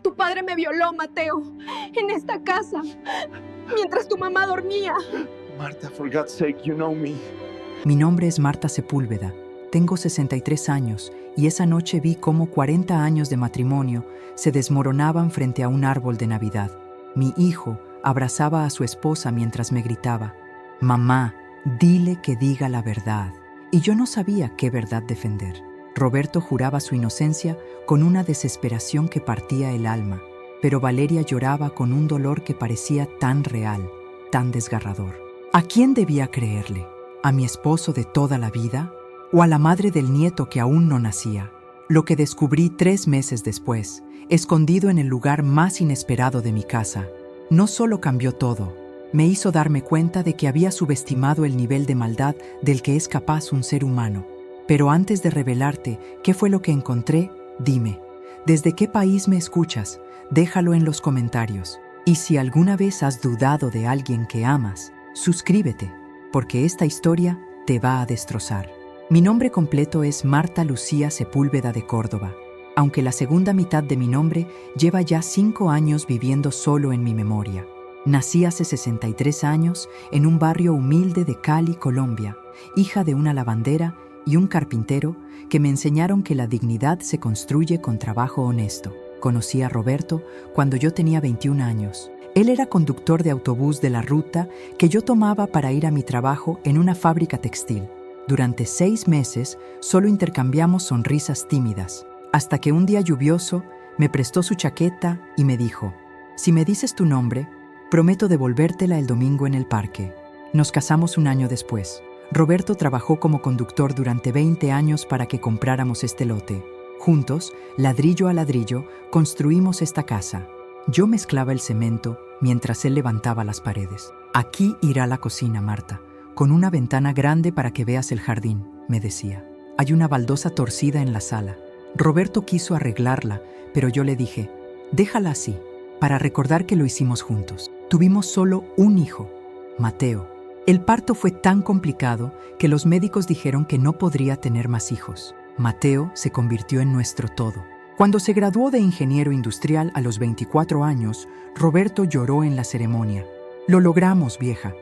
Tu padre me violó, Mateo, en esta casa, mientras tu mamá dormía. Marta, for God's sake, you know me. Mi nombre es Marta Sepúlveda. Tengo 63 años y esa noche vi cómo 40 años de matrimonio se desmoronaban frente a un árbol de Navidad. Mi hijo abrazaba a su esposa mientras me gritaba: «Mamá, dile que diga la verdad». Y yo no sabía qué verdad defender. Roberto juraba su inocencia con una desesperación que partía el alma, pero Valeria lloraba con un dolor que parecía tan real, tan desgarrador. ¿A quién debía creerle? ¿A mi esposo de toda la vida? ¿O a la madre del nieto que aún no nacía? Lo que descubrí 3 meses después, escondido en el lugar más inesperado de mi casa, no solo cambió todo, me hizo darme cuenta de que había subestimado el nivel de maldad del que es capaz un ser humano. Pero antes de revelarte qué fue lo que encontré, dime, ¿desde qué país me escuchas? Déjalo en los comentarios. Y si alguna vez has dudado de alguien que amas, suscríbete, porque esta historia te va a destrozar. Mi nombre completo es Marta Lucía Sepúlveda de Córdoba, aunque la segunda mitad de mi nombre lleva ya 5 años viviendo solo en mi memoria. Nací hace 63 años en un barrio humilde de Cali, Colombia, hija de una lavandera y un carpintero que me enseñaron que la dignidad se construye con trabajo honesto. Conocí a Roberto cuando yo tenía 21 años. Él era conductor de autobús de la ruta que yo tomaba para ir a mi trabajo en una fábrica textil. Durante 6 meses solo intercambiamos sonrisas tímidas, hasta que un día lluvioso me prestó su chaqueta y me dijo: «Si me dices tu nombre, prometo devolvértela el domingo en el parque». Nos casamos un año después. Roberto trabajó como conductor durante 20 años para que compráramos este lote. Juntos, ladrillo a ladrillo, construimos esta casa. Yo mezclaba el cemento mientras él levantaba las paredes. «Aquí irá la cocina, Marta, con una ventana grande para que veas el jardín», me decía. «Hay una baldosa torcida en la sala». Roberto quiso arreglarla, pero yo le dije: «Déjala así, para recordar que lo hicimos juntos». Tuvimos solo un hijo, Mateo. El parto fue tan complicado que los médicos dijeron que no podría tener más hijos. Mateo se convirtió en nuestro todo. Cuando se graduó de ingeniero industrial a los 24 años, Roberto lloró en la ceremonia. «Lo logramos, vieja.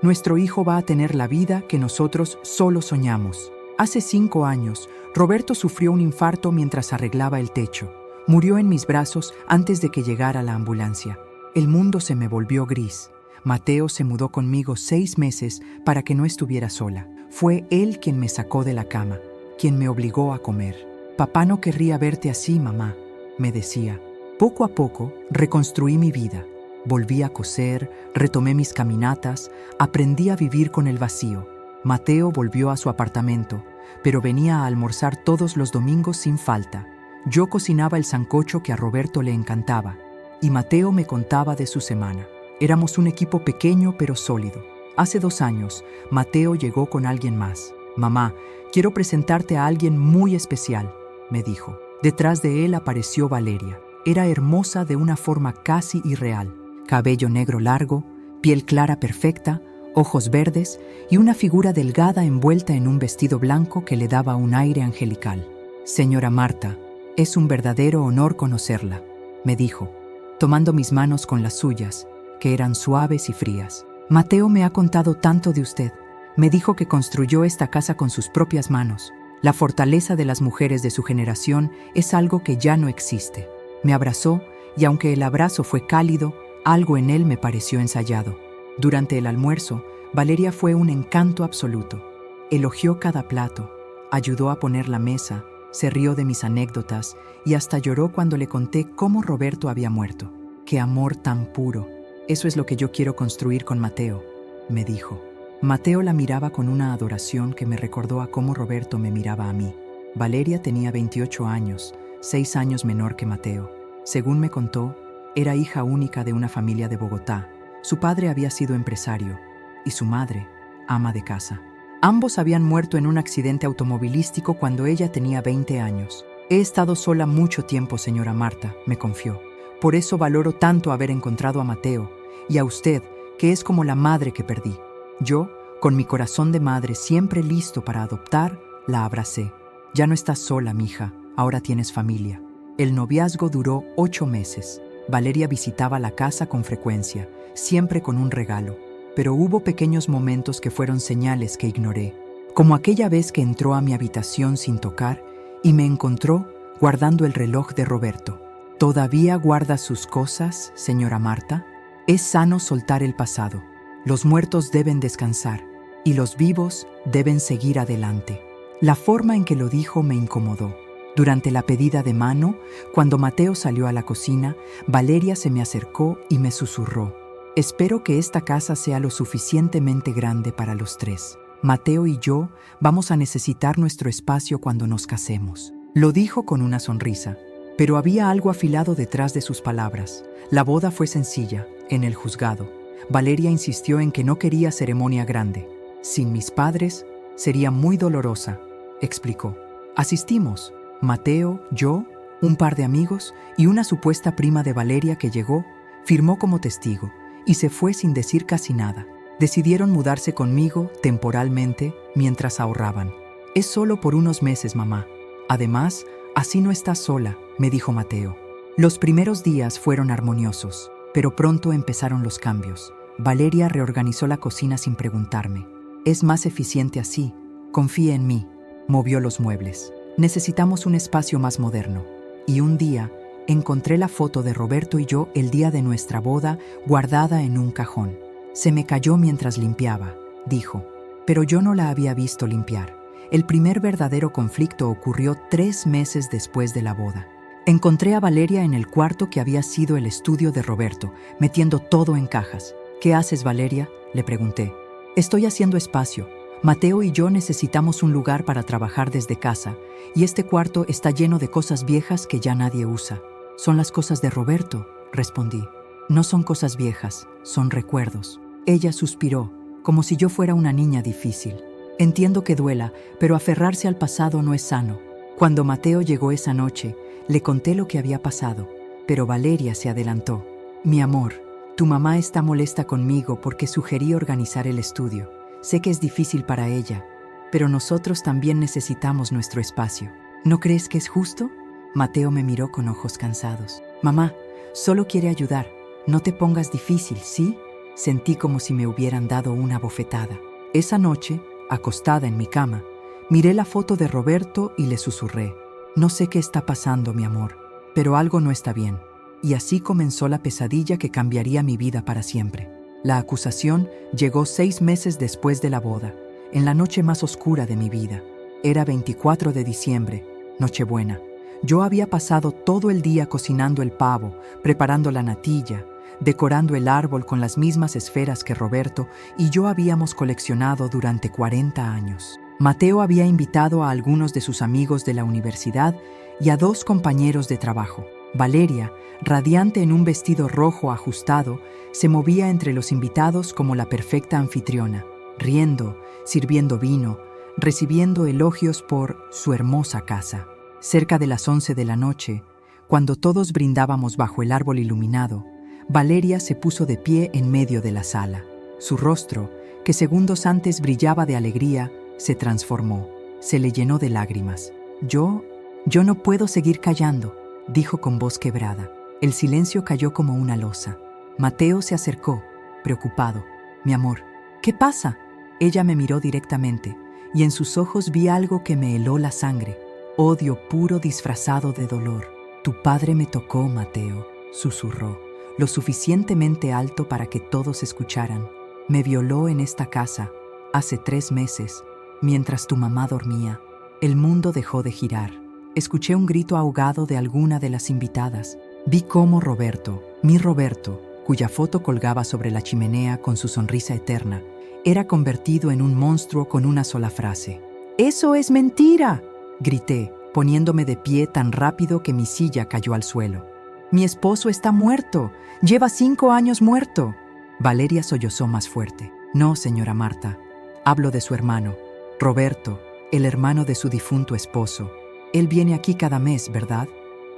Nuestro hijo va a tener la vida que nosotros solo soñamos». Hace 5 años, Roberto sufrió un infarto mientras arreglaba el techo. Murió en mis brazos antes de que llegara la ambulancia. El mundo se me volvió gris. Mateo se mudó conmigo 6 meses para que no estuviera sola. Fue él quien me sacó de la cama, quien me obligó a comer. «Papá no querría verte así, mamá», me decía. Poco a poco reconstruí mi vida. Volví a coser, retomé mis caminatas, aprendí a vivir con el vacío. Mateo volvió a su apartamento, pero venía a almorzar todos los domingos sin falta. Yo cocinaba el sancocho que a Roberto le encantaba, y Mateo me contaba de su semana. Éramos un equipo pequeño pero sólido. Hace 2 años, Mateo llegó con alguien más. «Mamá, quiero presentarte a alguien muy especial», me dijo. Detrás de él apareció Valeria. Era hermosa de una forma casi irreal. Cabello negro largo, piel clara perfecta, ojos verdes y una figura delgada envuelta en un vestido blanco que le daba un aire angelical. «Señora Marta, es un verdadero honor conocerla», me dijo, tomando mis manos con las suyas, que eran suaves y frías. «Mateo me ha contado tanto de usted. Me dijo que construyó esta casa con sus propias manos. La fortaleza de las mujeres de su generación es algo que ya no existe». Me abrazó y aunque el abrazo fue cálido, algo en él me pareció ensayado. Durante el almuerzo, Valeria fue un encanto absoluto. Elogió cada plato, ayudó a poner la mesa, se rió de mis anécdotas y hasta lloró cuando le conté cómo Roberto había muerto. «Qué amor tan puro. Eso es lo que yo quiero construir con Mateo», me dijo. Mateo la miraba con una adoración que me recordó a cómo Roberto me miraba a mí. Valeria tenía 28 años, 6 años menor que Mateo. Según me contó, era hija única de una familia de Bogotá. Su padre había sido empresario y su madre, ama de casa. Ambos habían muerto en un accidente automovilístico cuando ella tenía 20 años. «He estado sola mucho tiempo, señora Marta», me confió. «Por eso valoro tanto haber encontrado a Mateo y a usted, que es como la madre que perdí». Yo, con mi corazón de madre siempre listo para adoptar, la abracé. «Ya no estás sola, mija, ahora tienes familia». El noviazgo duró 8 meses. Valeria visitaba la casa con frecuencia, siempre con un regalo. Pero hubo pequeños momentos que fueron señales que ignoré, como aquella vez que entró a mi habitación sin tocar y me encontró guardando el reloj de Roberto. ¿Todavía guarda sus cosas, señora Marta? Es sano soltar el pasado. Los muertos deben descansar y los vivos deben seguir adelante. La forma en que lo dijo me incomodó. Durante la pedida de mano, cuando Mateo salió a la cocina, Valeria se me acercó y me susurró: espero que esta casa sea lo suficientemente grande para los 3. Mateo y yo vamos a necesitar nuestro espacio cuando nos casemos. Lo dijo con una sonrisa, pero había algo afilado detrás de sus palabras. La boda fue sencilla, en el juzgado. Valeria insistió en que no quería ceremonia grande. Sin mis padres, sería muy dolorosa, explicó. Asistimos, Mateo, yo, un par de amigos y una supuesta prima de Valeria que llegó, firmó como testigo y se fue sin decir casi nada. Decidieron mudarse conmigo temporalmente mientras ahorraban. Es solo por unos meses, mamá. Además, así no estás sola, me dijo Mateo. Los primeros días fueron armoniosos, pero pronto empezaron los cambios. Valeria reorganizó la cocina sin preguntarme. Es más eficiente así, confía en mí. Movió los muebles. Necesitamos un espacio más moderno. Y un día, encontré la foto de Roberto y yo el día de nuestra boda guardada en un cajón. Se me cayó mientras limpiaba, dijo, pero yo no la había visto limpiar. El primer verdadero conflicto ocurrió 3 meses después de la boda. Encontré a Valeria en el cuarto que había sido el estudio de Roberto, metiendo todo en cajas. ¿Qué haces, Valeria?, le pregunté. Estoy haciendo espacio. Mateo y yo necesitamos un lugar para trabajar desde casa, y este cuarto está lleno de cosas viejas que ya nadie usa. Son las cosas de Roberto, respondí. No son cosas viejas, son recuerdos. Ella suspiró, como si yo fuera una niña difícil. Entiendo que duela, pero aferrarse al pasado no es sano. Cuando Mateo llegó esa noche, le conté lo que había pasado, pero Valeria se adelantó. Mi amor, tu mamá está molesta conmigo porque sugerí organizar el estudio. Sé que es difícil para ella, pero nosotros también necesitamos nuestro espacio. ¿No crees que es justo? Mateo me miró con ojos cansados. Mamá, solo quiere ayudar. No te pongas difícil, ¿sí? Sentí como si me hubieran dado una bofetada. Esa noche, acostada en mi cama, miré la foto de Roberto y le susurré. No sé qué está pasando, mi amor, pero algo no está bien. Y así comenzó la pesadilla que cambiaría mi vida para siempre. La acusación llegó 6 meses después de la boda, en la noche más oscura de mi vida. Era 24 de diciembre, Nochebuena. Yo había pasado todo el día cocinando el pavo, preparando la natilla, decorando el árbol con las mismas esferas que Roberto y yo habíamos coleccionado durante 40 años. Mateo había invitado a algunos de sus amigos de la universidad y a 2 compañeros de trabajo. Valeria, radiante en un vestido rojo ajustado, se movía entre los invitados como la perfecta anfitriona, riendo, sirviendo vino, recibiendo elogios por su hermosa casa. Cerca de las 11 de la noche, cuando todos brindábamos bajo el árbol iluminado, Valeria se puso de pie en medio de la sala. Su rostro, que segundos antes brillaba de alegría, se transformó, se le llenó de lágrimas. Yo no puedo seguir callando, dijo con voz quebrada. El silencio cayó como una losa. Mateo se acercó, preocupado. Mi amor, ¿qué pasa? Ella me miró directamente, y en sus ojos vi algo que me heló la sangre. Odio puro disfrazado de dolor. Tu padre me tocó, Mateo, susurró, lo suficientemente alto para que todos escucharan. Me violó en esta casa, hace 3 meses, mientras tu mamá dormía. El mundo dejó de girar. Escuché un grito ahogado de alguna de las invitadas. Vi cómo Roberto, mi Roberto, cuya foto colgaba sobre la chimenea con su sonrisa eterna, era convertido en un monstruo con una sola frase. ¡Eso es mentira!, grité, poniéndome de pie tan rápido que mi silla cayó al suelo. Mi esposo está muerto. Lleva 5 años muerto. Valeria sollozó más fuerte. No, señora Marta. Hablo de su hermano, Roberto, el hermano de su difunto esposo. Él viene aquí cada mes, ¿verdad?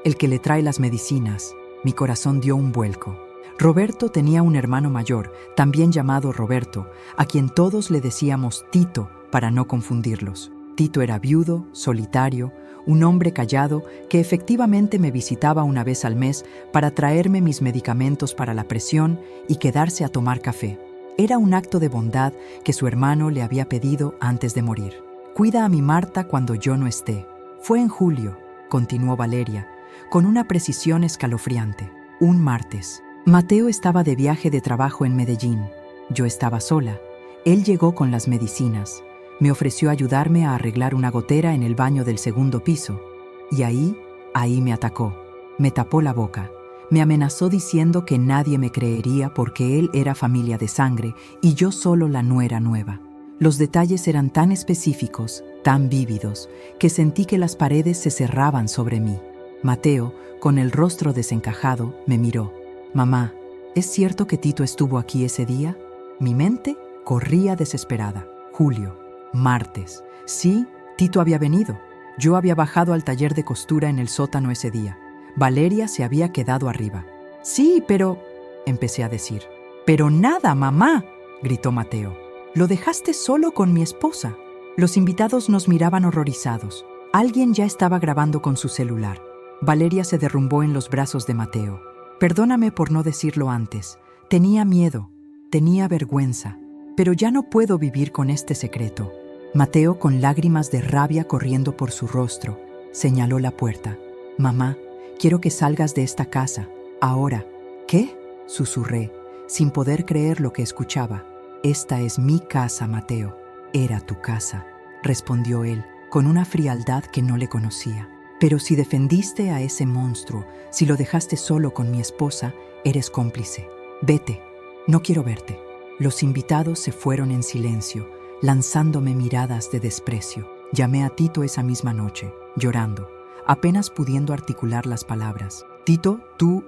El que le trae las medicinas. Mi corazón dio un vuelco. Roberto tenía un hermano mayor, también llamado Roberto, a quien todos le decíamos Tito para no confundirlos. Tito era viudo, solitario, un hombre callado que efectivamente me visitaba una vez al mes para traerme mis medicamentos para la presión y quedarse a tomar café. Era un acto de bondad que su hermano le había pedido antes de morir. Cuida a mi Marta cuando yo no esté. Fue en julio, continuó Valeria, con una precisión escalofriante. Un martes. Mateo estaba de viaje de trabajo en Medellín. Yo estaba sola. Él llegó con las medicinas. Me ofreció ayudarme a arreglar una gotera en el baño del segundo piso. Y ahí me atacó. Me tapó la boca. Me amenazó diciendo que nadie me creería porque él era familia de sangre y yo solo la nuera nueva. Los detalles eran tan específicos, tan vívidos, que sentí que las paredes se cerraban sobre mí. Mateo, con el rostro desencajado, me miró. «Mamá, ¿es cierto que Tito estuvo aquí ese día?» Mi mente corría desesperada. Julio. Martes. Sí, Tito había venido. Yo había bajado al taller de costura en el sótano ese día. Valeria se había quedado arriba. «Sí, pero...» empecé a decir. «Pero nada, mamá», gritó Mateo. «Lo dejaste solo con mi esposa». Los invitados nos miraban horrorizados. Alguien ya estaba grabando con su celular. Valeria se derrumbó en los brazos de Mateo. «Perdóname por no decirlo antes. Tenía miedo, tenía vergüenza, pero ya no puedo vivir con este secreto». Mateo, con lágrimas de rabia corriendo por su rostro, señaló la puerta. «Mamá, quiero que salgas de esta casa, ahora». «¿Qué?», susurré, sin poder creer lo que escuchaba. «Esta es mi casa, Mateo». «Era tu casa», respondió él, con una frialdad que no le conocía. «Pero si defendiste a ese monstruo, si lo dejaste solo con mi esposa, eres cómplice. Vete, no quiero verte». Los invitados se fueron en silencio, lanzándome miradas de desprecio. Llamé a Tito esa misma noche, llorando, apenas pudiendo articular las palabras. «Tito, ¿tú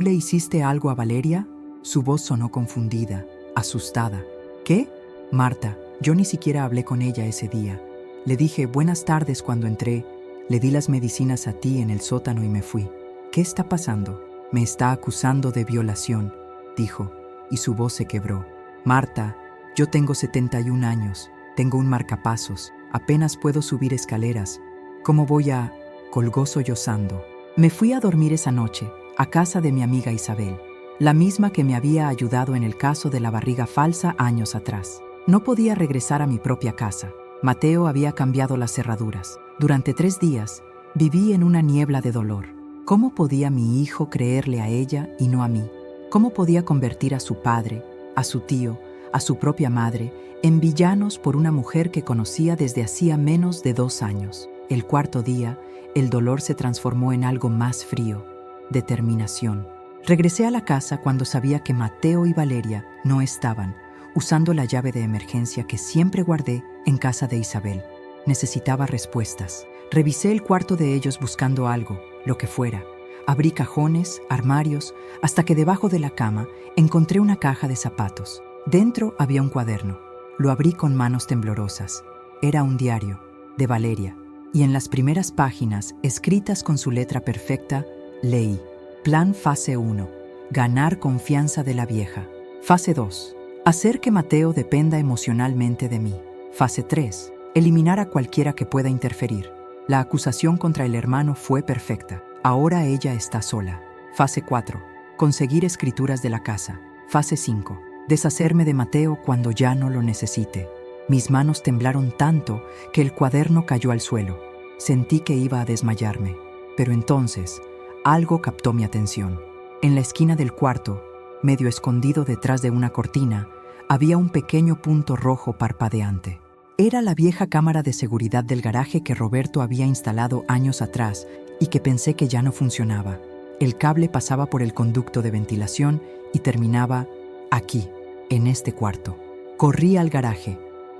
le hiciste algo a Valeria?» Su voz sonó confundida, asustada. «¿Qué?» «Marta, yo ni siquiera hablé con ella ese día. Le dije buenas tardes cuando entré, le di las medicinas a ti en el sótano y me fui». «¿Qué está pasando?» «Me está acusando de violación», dijo, y su voz se quebró. «Marta, yo tengo 71 años, tengo un marcapasos, apenas puedo subir escaleras. ¿Cómo voy a...?» Colgó sollozando. Me fui a dormir esa noche, a casa de mi amiga Isabel, la misma que me había ayudado en el caso de la barriga falsa años atrás. No podía regresar a mi propia casa. Mateo había cambiado las cerraduras. Durante 3 días, viví en una niebla de dolor. ¿Cómo podía mi hijo creerle a ella y no a mí? ¿Cómo podía convertir a su padre, a su tío, a su propia madre, en villanos por una mujer que conocía desde hacía menos de 2 años? El 4.º día, el dolor se transformó en algo más frío, determinación. Regresé a la casa cuando sabía que Mateo y Valeria no estaban, usando la llave de emergencia que siempre guardé en casa de Isabel. Necesitaba respuestas. Revisé el cuarto de ellos buscando algo, lo que fuera. Abrí cajones, armarios, hasta que debajo de la cama encontré una caja de zapatos. Dentro había un cuaderno. Lo abrí con manos temblorosas. Era un diario, de Valeria. Y en las primeras páginas, escritas con su letra perfecta, leí: Plan fase 1. Ganar confianza de la vieja. Fase 2. Hacer que Mateo dependa emocionalmente de mí. Fase 3. Eliminar a cualquiera que pueda interferir. La acusación contra el hermano fue perfecta. Ahora ella está sola. Fase 4. Conseguir escrituras de la casa. Fase 5. Deshacerme de Mateo cuando ya no lo necesite. Mis manos temblaron tanto que el cuaderno cayó al suelo. Sentí que iba a desmayarme. Pero entonces, algo captó mi atención. En la esquina del cuarto, medio escondido detrás de una cortina, había un pequeño punto rojo parpadeante. Era la vieja cámara de seguridad del garaje que Roberto había instalado años atrás y que pensé que ya no funcionaba. El cable pasaba por el conducto de ventilación y terminaba aquí, en este cuarto. Corrí al garaje.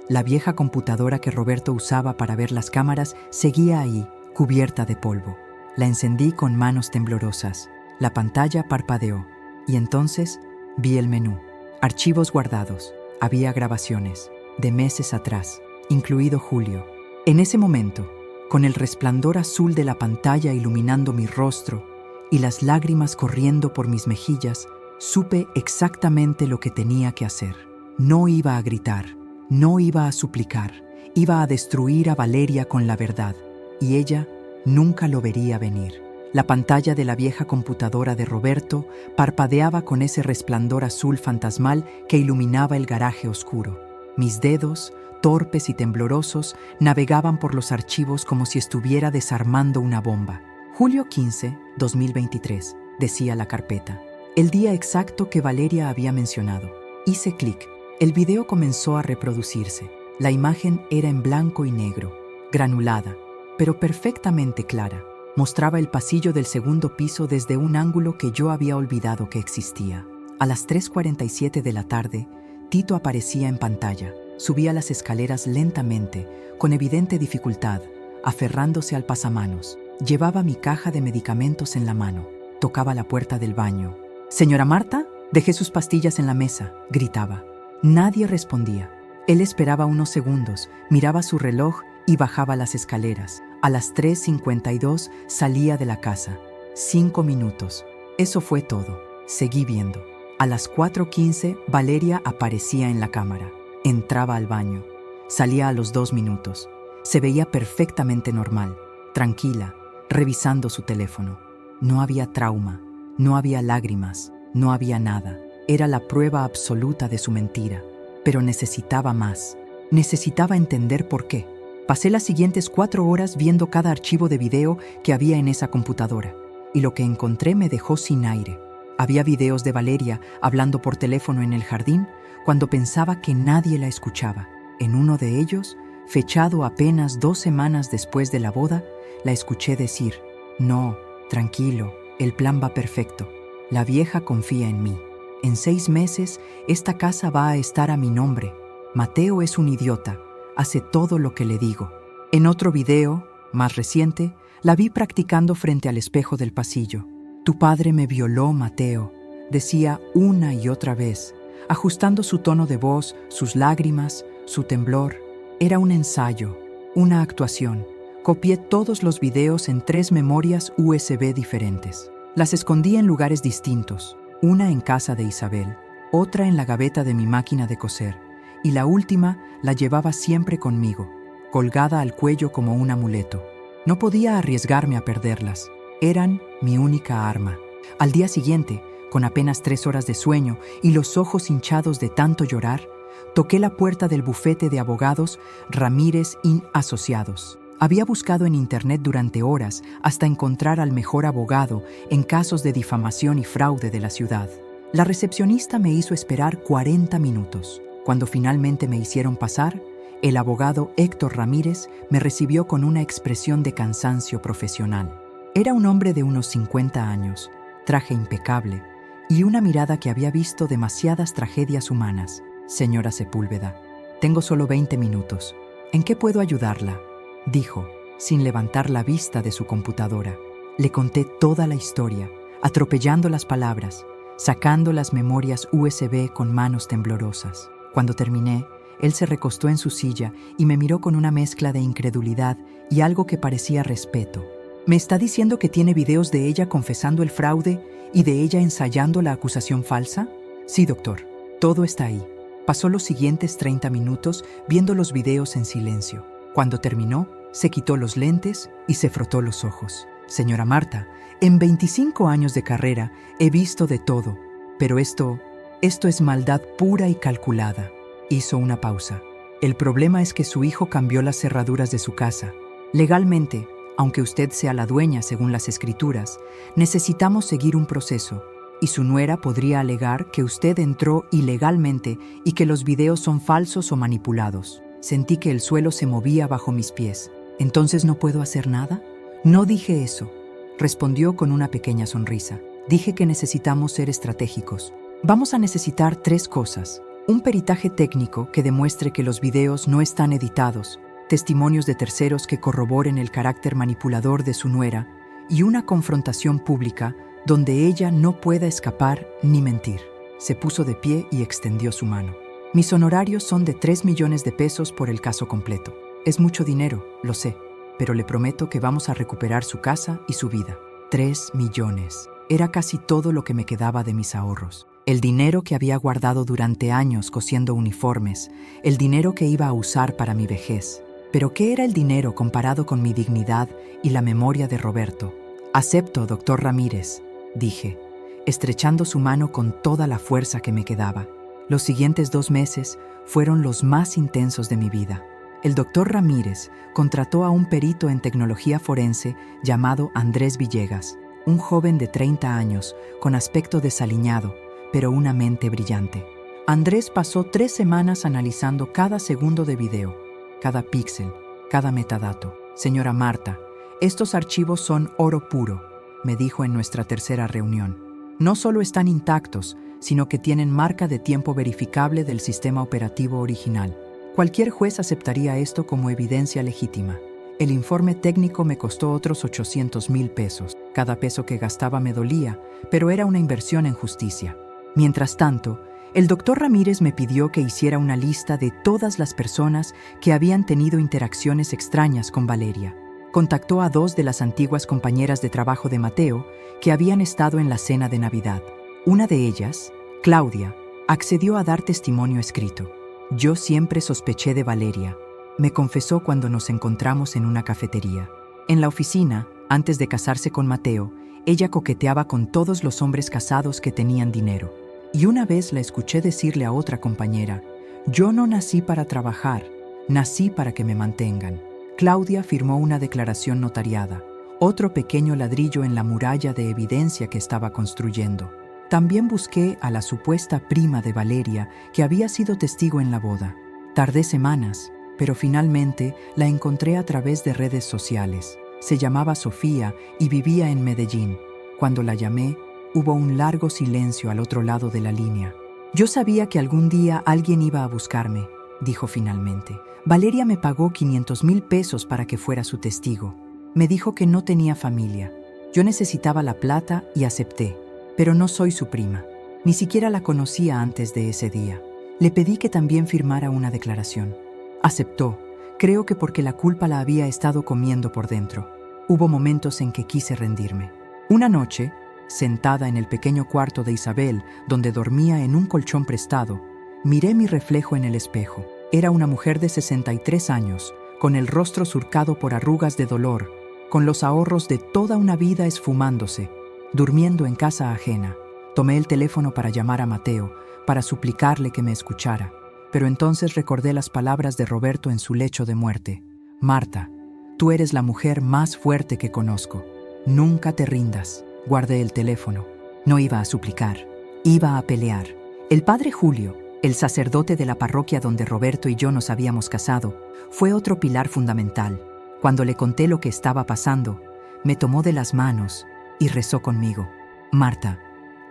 La vieja computadora que Roberto usaba para ver las cámaras seguía ahí, cubierta de polvo. La encendí con manos temblorosas. La pantalla parpadeó. Y entonces vi el menú. Archivos guardados. Había grabaciones, de meses atrás, incluido julio. En ese momento, con el resplandor azul de la pantalla iluminando mi rostro y las lágrimas corriendo por mis mejillas, supe exactamente lo que tenía que hacer. No iba a gritar, no iba a suplicar, iba a destruir a Valeria con la verdad, y ella nunca lo vería venir. La pantalla de la vieja computadora de Roberto parpadeaba con ese resplandor azul fantasmal que iluminaba el garaje oscuro. Mis dedos, torpes y temblorosos, navegaban por los archivos como si estuviera desarmando una bomba. Julio 15, 2023, decía la carpeta. El día exacto que Valeria había mencionado. Hice clic. El video comenzó a reproducirse. La imagen era en blanco y negro, granulada, pero perfectamente clara. Mostraba el pasillo del segundo piso desde un ángulo que yo había olvidado que existía. A las 3:47 de la tarde, Tito aparecía en pantalla. Subía las escaleras lentamente, con evidente dificultad, aferrándose al pasamanos. Llevaba mi caja de medicamentos en la mano. Tocaba la puerta del baño. «Señora Marta, dejé sus pastillas en la mesa», gritaba. Nadie respondía. Él esperaba unos segundos, miraba su reloj y bajaba las escaleras. A las 3:52 salía de la casa. 5 minutos. Eso fue todo. Seguí viendo. A las 4:15 Valeria aparecía en la cámara. Entraba al baño. Salía a los 2 minutos. Se veía perfectamente normal, tranquila, revisando su teléfono. No había trauma, no había lágrimas, no había nada. Era la prueba absoluta de su mentira. Pero necesitaba más. Necesitaba entender por qué. Pasé las siguientes 4 horas viendo cada archivo de video que había en esa computadora, y lo que encontré me dejó sin aire. Había videos de Valeria hablando por teléfono en el jardín cuando pensaba que nadie la escuchaba. En uno de ellos, fechado apenas 2 semanas después de la boda, la escuché decir: «No, tranquilo, el plan va perfecto. La vieja confía en mí. En 6 meses, esta casa va a estar a mi nombre. Mateo es un idiota. Hace todo lo que le digo». En otro video, más reciente, la vi practicando frente al espejo del pasillo. «Tu padre me violó, Mateo», decía una y otra vez, ajustando su tono de voz, sus lágrimas, su temblor. Era un ensayo, una actuación. Copié todos los videos en 3 memorias USB diferentes. Las escondí en lugares distintos, una en casa de Isabel, otra en la gaveta de mi máquina de coser, y la última la llevaba siempre conmigo, colgada al cuello como un amuleto. No podía arriesgarme a perderlas. Eran mi única arma. Al día siguiente, con apenas 3 horas de sueño y los ojos hinchados de tanto llorar, toqué la puerta del bufete de abogados Ramírez y Asociados. Había buscado en internet durante horas hasta encontrar al mejor abogado en casos de difamación y fraude de la ciudad. La recepcionista me hizo esperar 40 minutos. Cuando finalmente me hicieron pasar, el abogado Héctor Ramírez me recibió con una expresión de cansancio profesional. Era un hombre de unos 50 años, traje impecable y una mirada que había visto demasiadas tragedias humanas. «Señora Sepúlveda, tengo solo 20 minutos. ¿En qué puedo ayudarla?», dijo, sin levantar la vista de su computadora. Le conté toda la historia, atropellando las palabras, sacando las memorias USB con manos temblorosas. Cuando terminé, él se recostó en su silla y me miró con una mezcla de incredulidad y algo que parecía respeto. «¿Me está diciendo que tiene videos de ella confesando el fraude y de ella ensayando la acusación falsa?» «Sí, doctor. Todo está ahí». Pasó los siguientes 30 minutos viendo los videos en silencio. Cuando terminó, se quitó los lentes y se frotó los ojos. «Señora Marta, en 25 años de carrera he visto de todo, pero esto es maldad pura y calculada». Hizo una pausa. «El problema es que su hijo cambió las cerraduras de su casa. Legalmente, aunque usted sea la dueña según las escrituras, necesitamos seguir un proceso, y su nuera podría alegar que usted entró ilegalmente y que los videos son falsos o manipulados». Sentí que el suelo se movía bajo mis pies. «¿Entonces no puedo hacer nada?». «No dije eso», respondió con una pequeña sonrisa. «Dije que necesitamos ser estratégicos. Vamos a necesitar 3 cosas. Un peritaje técnico que demuestre que los videos no están editados, testimonios de terceros que corroboren el carácter manipulador de su nuera y una confrontación pública donde ella no pueda escapar ni mentir». Se puso de pie y extendió su mano. «Mis honorarios son de 3 millones de pesos por el caso completo. Es mucho dinero, lo sé, pero le prometo que vamos a recuperar su casa y su vida». 3 millones. Era casi todo lo que me quedaba de mis ahorros. El dinero que había guardado durante años cosiendo uniformes, el dinero que iba a usar para mi vejez. Pero ¿qué era el dinero comparado con mi dignidad y la memoria de Roberto? Acepto, doctor Ramírez, dije, estrechando su mano con toda la fuerza que me quedaba. Los siguientes 2 meses fueron los más intensos de mi vida. El doctor Ramírez contrató a un perito en tecnología forense llamado Andrés Villegas, un joven de 30 años, con aspecto desaliñado, pero una mente brillante. Andrés pasó 3 semanas analizando cada segundo de video, cada píxel, cada metadato. Señora Marta, estos archivos son oro puro, me dijo en nuestra tercera reunión. No solo están intactos, sino que tienen marca de tiempo verificable del sistema operativo original. Cualquier juez aceptaría esto como evidencia legítima. El informe técnico me costó otros 800,000 pesos. Cada peso que gastaba me dolía, pero era una inversión en justicia. Mientras tanto, el doctor Ramírez me pidió que hiciera una lista de todas las personas que habían tenido interacciones extrañas con Valeria. Contactó a 2 de las antiguas compañeras de trabajo de Mateo que habían estado en la cena de Navidad. Una de ellas, Claudia, accedió a dar testimonio escrito. Yo siempre sospeché de Valeria, me confesó cuando nos encontramos en una cafetería. En la oficina, antes de casarse con Mateo, ella coqueteaba con todos los hombres casados que tenían dinero. Y una vez la escuché decirle a otra compañera, yo no nací para trabajar, nací para que me mantengan. Claudia firmó una declaración notariada, otro pequeño ladrillo en la muralla de evidencia que estaba construyendo. También busqué a la supuesta prima de Valeria, que había sido testigo en la boda. Tardé semanas, pero finalmente la encontré a través de redes sociales. Se llamaba Sofía y vivía en Medellín. Cuando la llamé, hubo un largo silencio al otro lado de la línea. Yo sabía que algún día alguien iba a buscarme, dijo finalmente. Valeria me pagó 500,000 pesos para que fuera su testigo. Me dijo que no tenía familia. Yo necesitaba la plata y acepté, pero no soy su prima. Ni siquiera la conocía antes de ese día. Le pedí que también firmara una declaración. Aceptó, creo que porque la culpa la había estado comiendo por dentro. Hubo momentos en que quise rendirme. Una noche, sentada en el pequeño cuarto de Isabel, donde dormía en un colchón prestado, miré mi reflejo en el espejo. Era una mujer de 63 años, con el rostro surcado por arrugas de dolor, con los ahorros de toda una vida esfumándose, durmiendo en casa ajena. Tomé el teléfono para llamar a Mateo, para suplicarle que me escuchara, pero entonces recordé las palabras de Roberto en su lecho de muerte. Marta, tú eres la mujer más fuerte que conozco. Nunca te rindas. Guardé el teléfono. No iba a suplicar, iba a pelear. El padre Julio, el sacerdote de la parroquia donde Roberto y yo nos habíamos casado, fue otro pilar fundamental. Cuando le conté lo que estaba pasando, me tomó de las manos y rezó conmigo. Marta,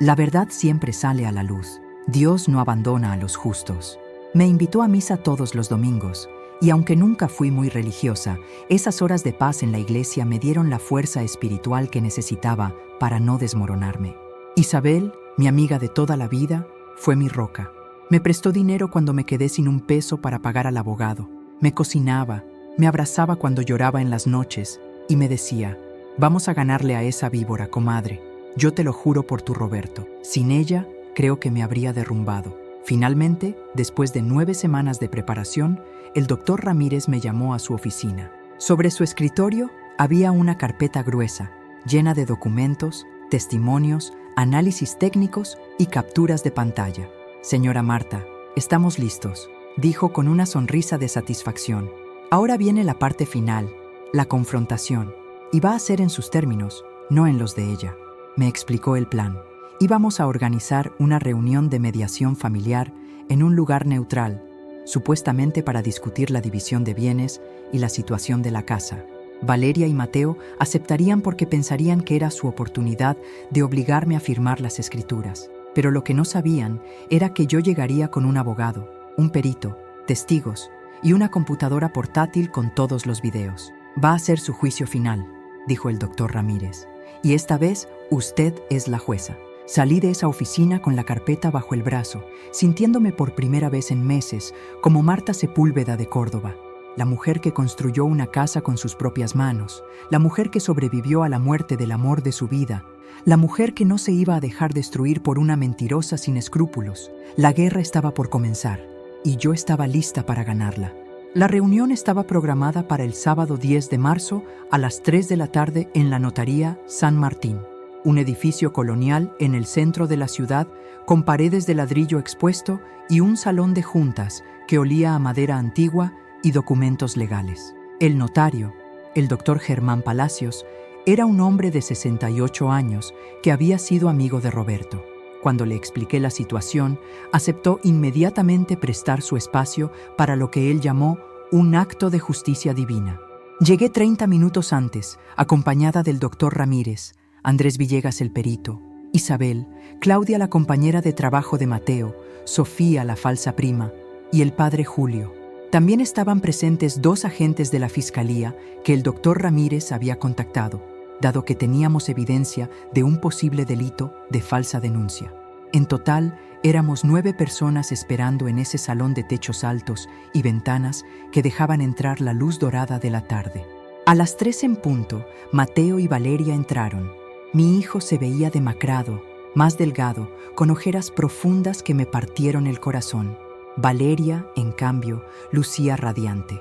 la verdad siempre sale a la luz. Dios no abandona a los justos. Me invitó a misa todos los domingos, y aunque nunca fui muy religiosa, esas horas de paz en la iglesia me dieron la fuerza espiritual que necesitaba para no desmoronarme. Isabel, mi amiga de toda la vida, fue mi roca. Me prestó dinero cuando me quedé sin un peso para pagar al abogado. Me cocinaba, me abrazaba cuando lloraba en las noches y me decía, vamos a ganarle a esa víbora, comadre. Yo te lo juro por tu Roberto. Sin ella, creo que me habría derrumbado. Finalmente, después de 9 semanas de preparación, el doctor Ramírez me llamó a su oficina. Sobre su escritorio había una carpeta gruesa, llena de documentos, testimonios, análisis técnicos y capturas de pantalla. Señora Marta, estamos listos, dijo con una sonrisa de satisfacción. Ahora viene la parte final, la confrontación, y va a ser en sus términos, no en los de ella. Me explicó el plan. Íbamos a organizar una reunión de mediación familiar en un lugar neutral, supuestamente para discutir la división de bienes y la situación de la casa. Valeria y Mateo aceptarían porque pensarían que era su oportunidad de obligarme a firmar las escrituras. Pero lo que no sabían era que yo llegaría con un abogado, un perito, testigos y una computadora portátil con todos los videos. Va a ser su juicio final, dijo el doctor Ramírez. Y esta vez usted es la jueza. Salí de esa oficina con la carpeta bajo el brazo, sintiéndome por primera vez en meses como Marta Sepúlveda de Córdoba, la mujer que construyó una casa con sus propias manos, la mujer que sobrevivió a la muerte del amor de su vida, la mujer que no se iba a dejar destruir por una mentirosa sin escrúpulos. La guerra estaba por comenzar, y yo estaba lista para ganarla. La reunión estaba programada para el sábado 10 de marzo a las 3 de la tarde en la Notaría San Martín, un edificio colonial en el centro de la ciudad con paredes de ladrillo expuesto y un salón de juntas que olía a madera antigua y documentos legales. El notario, el doctor Germán Palacios, era un hombre de 68 años que había sido amigo de Roberto. Cuando le expliqué la situación, aceptó inmediatamente prestar su espacio para lo que él llamó un acto de justicia divina. Llegué 30 minutos antes, acompañada del doctor Ramírez, Andrés Villegas el perito, Isabel, Claudia la compañera de trabajo de Mateo, Sofía la falsa prima y el padre Julio. También estaban presentes 2 agentes de la Fiscalía que el doctor Ramírez había contactado, dado que teníamos evidencia de un posible delito de falsa denuncia. En total, éramos 9 personas esperando en ese salón de techos altos y ventanas que dejaban entrar la luz dorada de la tarde. A las 3 en punto, Mateo y Valeria entraron. Mi hijo se veía demacrado, más delgado, con ojeras profundas que me partieron el corazón. Valeria, en cambio, lucía radiante.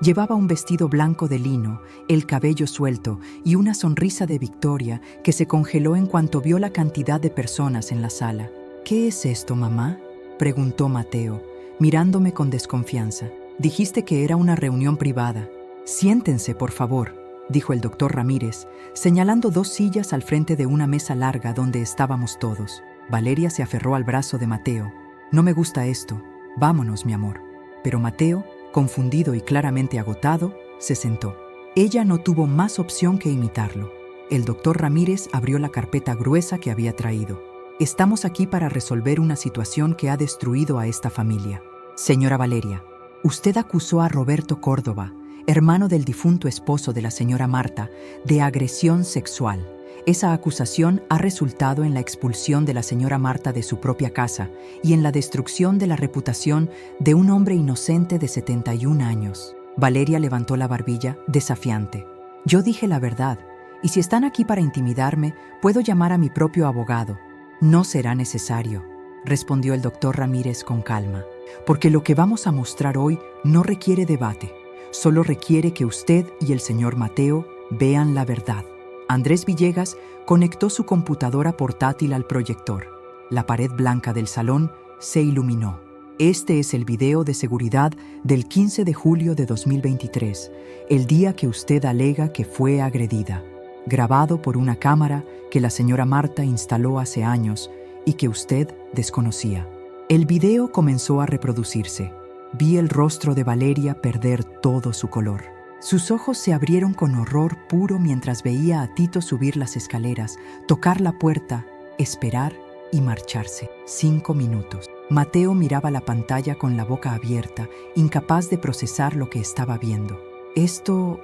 Llevaba un vestido blanco de lino, el cabello suelto y una sonrisa de victoria que se congeló en cuanto vio la cantidad de personas en la sala. «¿Qué es esto, mamá?», preguntó Mateo, mirándome con desconfianza. «Dijiste que era una reunión privada». «Siéntense, por favor», dijo el doctor Ramírez, señalando 2 sillas al frente de una mesa larga donde estábamos todos. Valeria se aferró al brazo de Mateo. «No me gusta esto. Vámonos, mi amor». Pero Mateo, confundido y claramente agotado, se sentó. Ella no tuvo más opción que imitarlo. El doctor Ramírez abrió la carpeta gruesa que había traído. «Estamos aquí para resolver una situación que ha destruido a esta familia. Señora Valeria, usted acusó a Roberto Córdoba, hermano del difunto esposo de la señora Marta, de agresión sexual. Esa acusación ha resultado en la expulsión de la señora Marta de su propia casa y en la destrucción de la reputación de un hombre inocente de 71 años. Valeria levantó la barbilla, desafiante. «Yo dije la verdad, y si están aquí para intimidarme, puedo llamar a mi propio abogado». «No será necesario», respondió el doctor Ramírez con calma, «porque lo que vamos a mostrar hoy no requiere debate, solo requiere que usted y el señor Mateo vean la verdad». Andrés Villegas conectó su computadora portátil al proyector. La pared blanca del salón se iluminó. «Este es el video de seguridad del 15 de julio de 2023, el día que usted alega que fue agredida, grabado por una cámara que la señora Marta instaló hace años y que usted desconocía». El video comenzó a reproducirse. Vi el rostro de Valeria perder todo su color. Sus ojos se abrieron con horror puro mientras veía a Tito subir las escaleras, tocar la puerta, esperar y marcharse. 5 minutos. Mateo miraba la pantalla con la boca abierta, incapaz de procesar lo que estaba viendo. Esto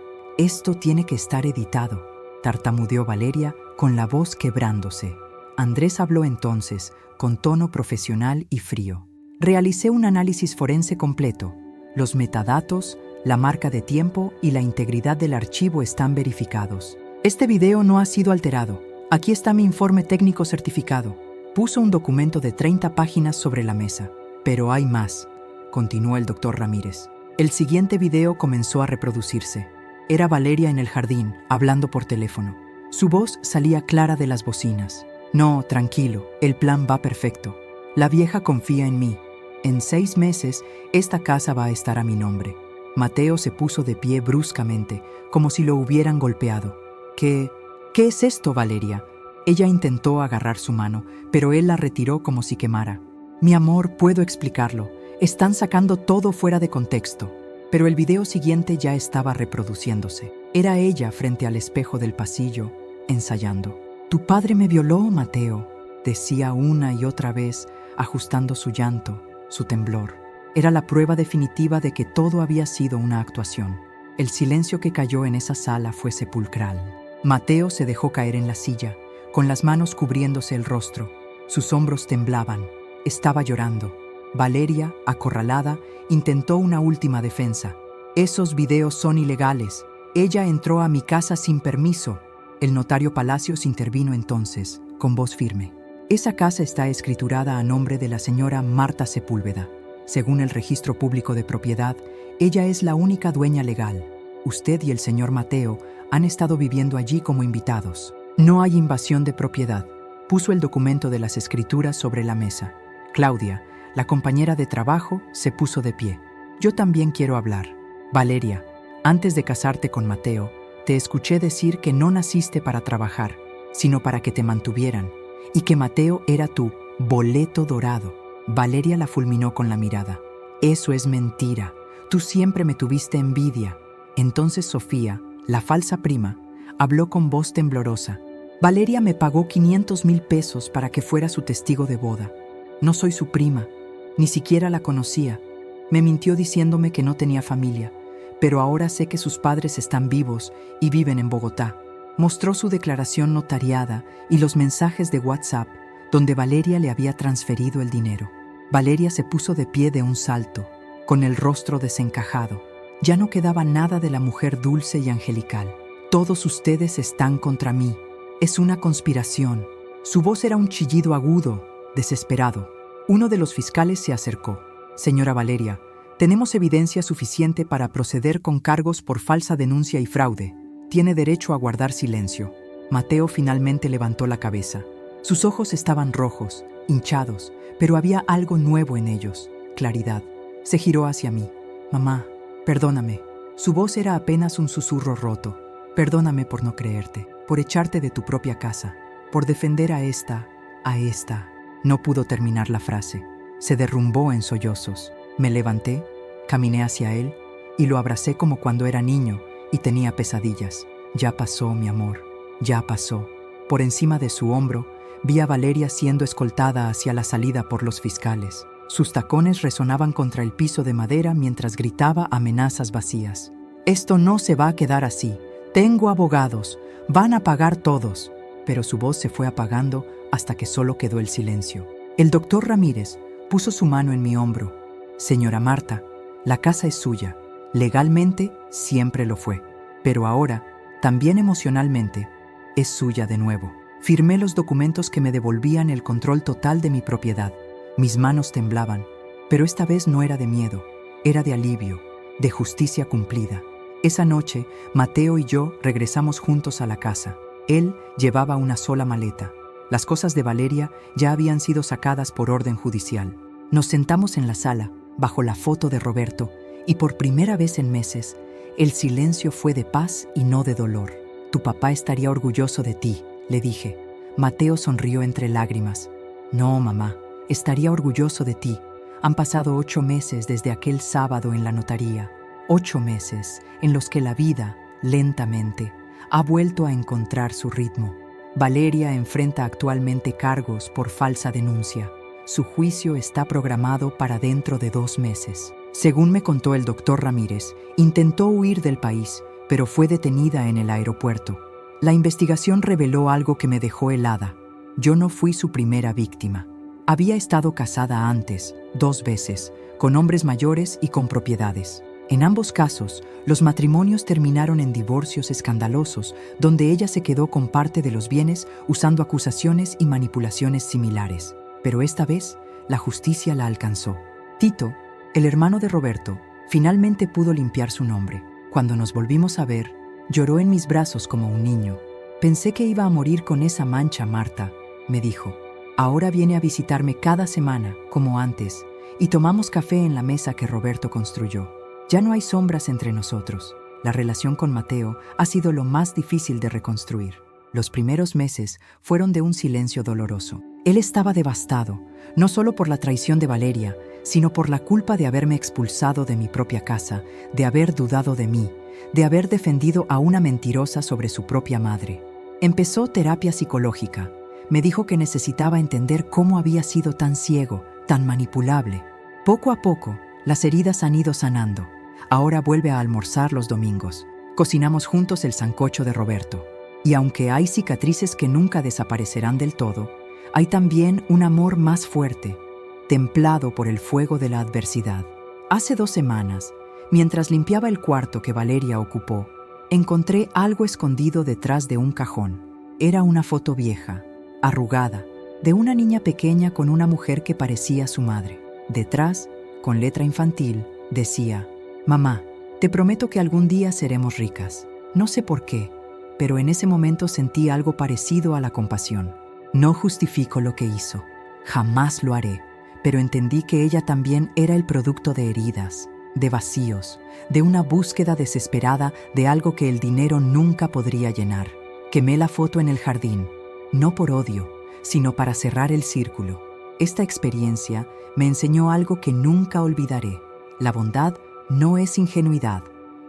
tiene que estar editado», tartamudeó Valeria con la voz quebrándose. Andrés habló entonces, con tono profesional y frío. «Realicé un análisis forense completo. Los metadatos, la marca de tiempo y la integridad del archivo están verificados. Este video no ha sido alterado. Aquí está mi informe técnico certificado». Puso un documento de 30 páginas sobre la mesa. «Pero hay más», continuó el doctor Ramírez. El siguiente video comenzó a reproducirse. Era Valeria en el jardín, hablando por teléfono. Su voz salía clara de las bocinas. «No, tranquilo, el plan va perfecto. La vieja confía en mí. En 6 meses, esta casa va a estar a mi nombre». Mateo se puso de pie bruscamente, como si lo hubieran golpeado. ¿Qué es esto, Valeria?» Ella intentó agarrar su mano, pero él la retiró como si quemara. «Mi amor, puedo explicarlo. Están sacando todo fuera de contexto». Pero el video siguiente ya estaba reproduciéndose. Era ella frente al espejo del pasillo, ensayando. «Tu padre me violó, Mateo», decía una y otra vez, ajustando su llanto, su temblor. Era la prueba definitiva de que todo había sido una actuación. El silencio que cayó en esa sala fue sepulcral. Mateo se dejó caer en la silla, con las manos cubriéndose el rostro. Sus hombros temblaban. Estaba llorando. Valeria, acorralada, intentó una última defensa. «Esos videos son ilegales. Ella entró a mi casa sin permiso». El notario Palacios intervino entonces, con voz firme. «Esa casa está escriturada a nombre de la señora Marta Sepúlveda. Según el registro público de propiedad, ella es la única dueña legal. Usted y el señor Mateo han estado viviendo allí como invitados. No hay invasión de propiedad. Puso el documento de las escrituras sobre la mesa. Claudia, la compañera de trabajo, se puso de pie. Yo también quiero hablar. Valeria, antes de casarte con Mateo, te escuché decir que no naciste para trabajar, sino para que te mantuvieran, y que Mateo era tu boleto dorado. Valeria la fulminó con la mirada. Eso es mentira. Tú siempre me tuviste envidia. Entonces Sofía, la falsa prima, habló con voz temblorosa. Valeria me pagó 500,000 pesos para que fuera su testigo de boda. No soy su prima, ni siquiera la conocía. Me mintió diciéndome que no tenía familia, pero ahora sé que sus padres están vivos y viven en Bogotá. Mostró su declaración notariada y los mensajes de WhatsApp donde Valeria le había transferido el dinero. Valeria se puso de pie de un salto, con el rostro desencajado. Ya no quedaba nada de la mujer dulce y angelical. Todos ustedes están contra mí. Es una conspiración. Su voz era un chillido agudo, desesperado. Uno de los fiscales se acercó. Señora Valeria, tenemos evidencia suficiente para proceder con cargos por falsa denuncia y fraude. Tiene derecho a guardar silencio. Mateo finalmente levantó la cabeza. Sus ojos estaban rojos, hinchados, pero había algo nuevo en ellos, claridad. Se giró hacia mí. Mamá, perdóname. Su voz era apenas un susurro roto. Perdóname por no creerte, por echarte de tu propia casa, por defender a esta. No pudo terminar la frase. Se derrumbó en sollozos. Me levanté, caminé hacia él y lo abracé como cuando era niño y tenía pesadillas. Ya pasó, mi amor, ya pasó. Por encima de su hombro, vi a Valeria siendo escoltada hacia la salida por los fiscales. Sus tacones resonaban contra el piso de madera mientras gritaba amenazas vacías. Esto no se va a quedar así. Tengo abogados. Van a pagar todos. Pero su voz se fue apagando hasta que solo quedó el silencio. El doctor Ramírez puso su mano en mi hombro. Señora Marta, la casa es suya. Legalmente siempre lo fue. Pero ahora, también emocionalmente, es suya de nuevo. Firmé los documentos que me devolvían el control total de mi propiedad. Mis manos temblaban, pero esta vez no era de miedo, era de alivio, de justicia cumplida. Esa noche, Mateo y yo regresamos juntos a la casa. Él llevaba una sola maleta. Las cosas de Valeria ya habían sido sacadas por orden judicial. Nos sentamos en la sala, bajo la foto de Roberto, y por primera vez en meses, el silencio fue de paz y no de dolor. Tu papá estaría orgulloso de ti, le dije. Mateo sonrió entre lágrimas. No, mamá, estaría orgulloso de ti. Han pasado 8 meses desde aquel sábado en la notaría. 8 meses en los que la vida, lentamente, ha vuelto a encontrar su ritmo. Valeria enfrenta actualmente cargos por falsa denuncia. Su juicio está programado para dentro de 2 meses. Según me contó el doctor Ramírez, intentó huir del país, pero fue detenida en el aeropuerto. La investigación reveló algo que me dejó helada. Yo no fui su primera víctima. Había estado casada antes, 2 veces, con hombres mayores y con propiedades. En ambos casos, los matrimonios terminaron en divorcios escandalosos, donde ella se quedó con parte de los bienes usando acusaciones y manipulaciones similares. Pero esta vez, la justicia la alcanzó. Tito, el hermano de Roberto, finalmente pudo limpiar su nombre. Cuando nos volvimos a ver, lloró en mis brazos como un niño. Pensé que iba a morir con esa mancha, Marta, me dijo. Ahora viene a visitarme cada semana, como antes, y tomamos café en la mesa que Roberto construyó. Ya no hay sombras entre nosotros. La relación con Mateo ha sido lo más difícil de reconstruir. Los primeros meses fueron de un silencio doloroso. Él estaba devastado, no solo por la traición de Valeria, sino por la culpa de haberme expulsado de mi propia casa, de haber dudado de mí, de haber defendido a una mentirosa sobre su propia madre. Empezó terapia psicológica. Me dijo que necesitaba entender cómo había sido tan ciego, tan manipulable. Poco a poco, las heridas han ido sanando. Ahora vuelve a almorzar los domingos. Cocinamos juntos el sancocho de Roberto. Y aunque hay cicatrices que nunca desaparecerán del todo, hay también un amor más fuerte, templado por el fuego de la adversidad. Hace 2 semanas, mientras limpiaba el cuarto que Valeria ocupó, encontré algo escondido detrás de un cajón. Era una foto vieja, arrugada, de una niña pequeña con una mujer que parecía su madre. Detrás, con letra infantil, decía: «Mamá, te prometo que algún día seremos ricas». No sé por qué, pero en ese momento sentí algo parecido a la compasión. No justifico lo que hizo, jamás lo haré, pero entendí que ella también era el producto de heridas, de vacíos, de una búsqueda desesperada de algo que el dinero nunca podría llenar. Quemé la foto en el jardín, no por odio, sino para cerrar el círculo. Esta experiencia me enseñó algo que nunca olvidaré. La bondad no es ingenuidad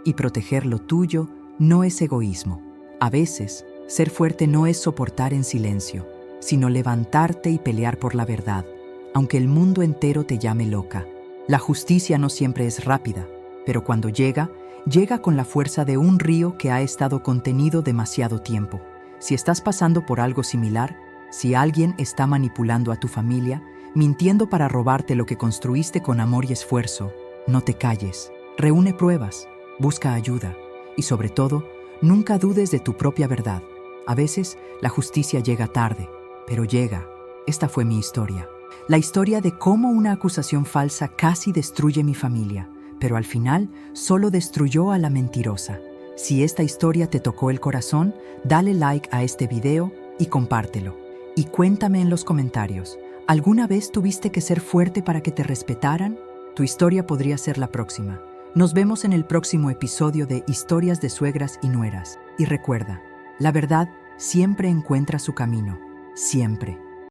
y proteger lo tuyo no es egoísmo. A veces, ser fuerte no es soportar en silencio, sino levantarte y pelear por la verdad, aunque el mundo entero te llame loca. La justicia no siempre es rápida, pero cuando llega, llega con la fuerza de un río que ha estado contenido demasiado tiempo. Si estás pasando por algo similar, si alguien está manipulando a tu familia, mintiendo para robarte lo que construiste con amor y esfuerzo, no te calles. Reúne pruebas, busca ayuda y sobre todo, nunca dudes de tu propia verdad. A veces, la justicia llega tarde, pero llega. Esta fue mi historia. La historia de cómo una acusación falsa casi destruye mi familia, pero al final solo destruyó a la mentirosa. Si esta historia te tocó el corazón, dale like a este video y compártelo. Y cuéntame en los comentarios, ¿alguna vez tuviste que ser fuerte para que te respetaran? Tu historia podría ser la próxima. Nos vemos en el próximo episodio de Historias de Suegras y Nueras. Y recuerda, la verdad siempre encuentra su camino. Siempre.